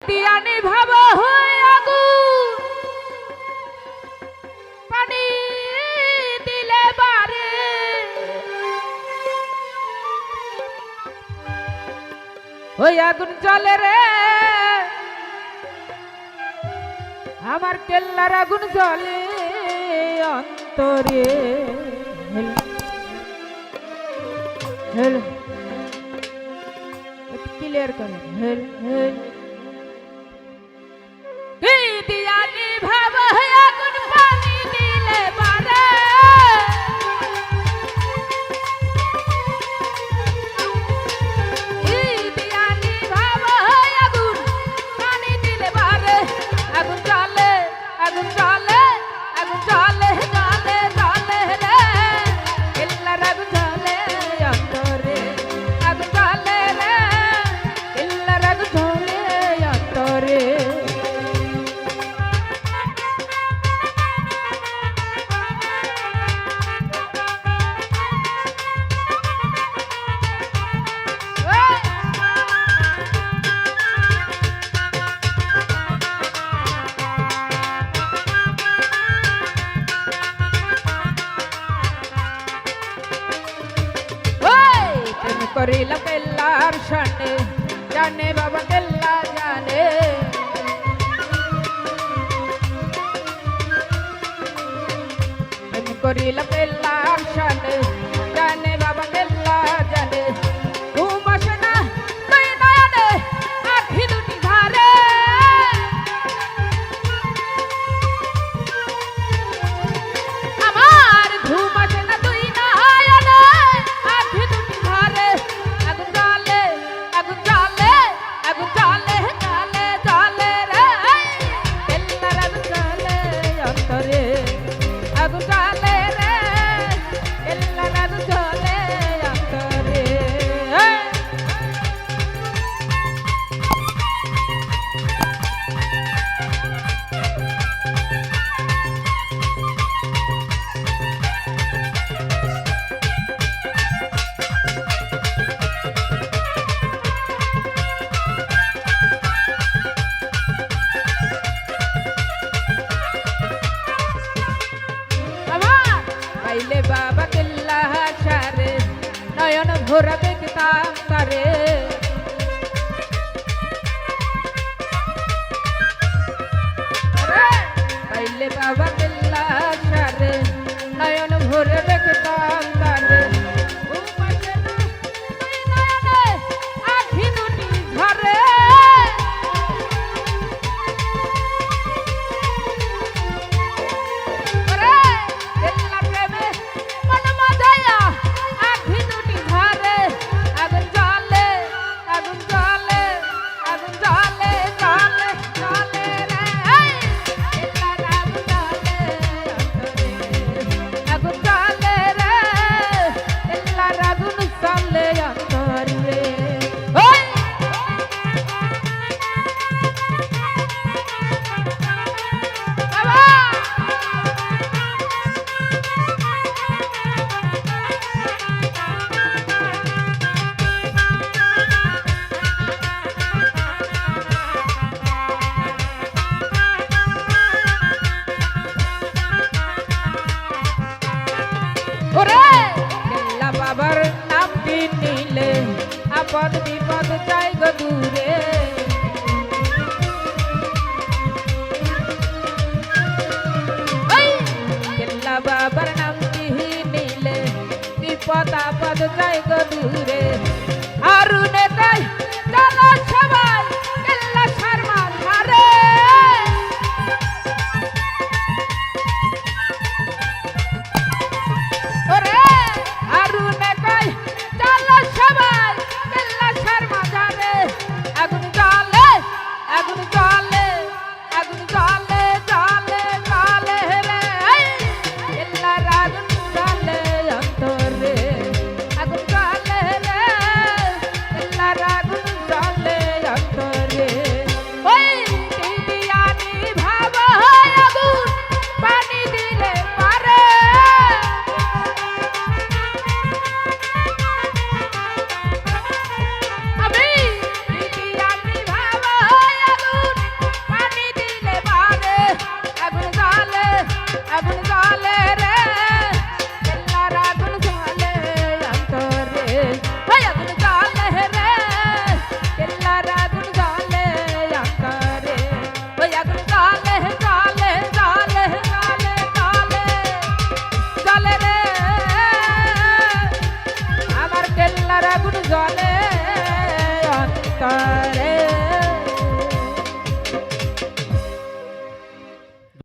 তিয়ানি ভাব হয়ে আগুন পানি দিলে বারে ওই আগুন জ্বলে রে আমার কেল্লার আগুন জ্বলে অন্তরে ক্লিয়ার করেন হেল হেল দিয়ানি ভাব আগুন পানি দিলে বারে দিয়ানি ভাব আগুন পানি দিলে বারে আগুন জ্বলে আগুন জ্বলে আগুন জ্বলে জ্বলে জ্বলে রে কেল্লার আগুন জ্বলে অন্তরে আগুন জ্বলে রে কেল্লার আগুন জ্বলে অন্তরে করিলা কেল্লার সামনে জানে বাবা কেল্লা জানে করিলা কেল্লার সামনে জানে বাবা কেল্লা জানে ঘুম আসে না তুই নয়নে আখি দুটি ধারে আমার ঘুম আসে না তুই নয়নে আখি দুটি ধারে আগুন জ্বলে আগুন জ্বলে আগুন জ্বলে জ্বলে জ্বলে রে কেল্লার আগুন জ্বলে অন্তরে আগুন জ্বলে রে কেল্লার আগুন জ্বলে অন্তরে পাইলে বাবা কেল্লা ছাড়ে নয়ন ভোরা দেখতাম তারে পাইলে বাবা কেল্লা ছাড়ে নয়ন ভোরে দেখতাম তারে আখি দুটি ঝরে বাবার নামটি নিলে আপদ বিপদ চাই গো দূরে কেল্লা বাবার নামটি নিলে বিপদ আপদ চাই গো দূরে আরুনে তাই চলো সবাই কেল্লা শর্মা ধারে ওরে আরুনে কই চলো সবাই কেল্লা শর্মা ধারে আগুন জ্বলে আগুন জ্বলে আগুন জ্বলে জ্বলে জ্বলে রে কেল্লার আগুন জ্বলে অন্তরে আগুন জ্বলে রে আমার আগুন জ্বলে অন্তরে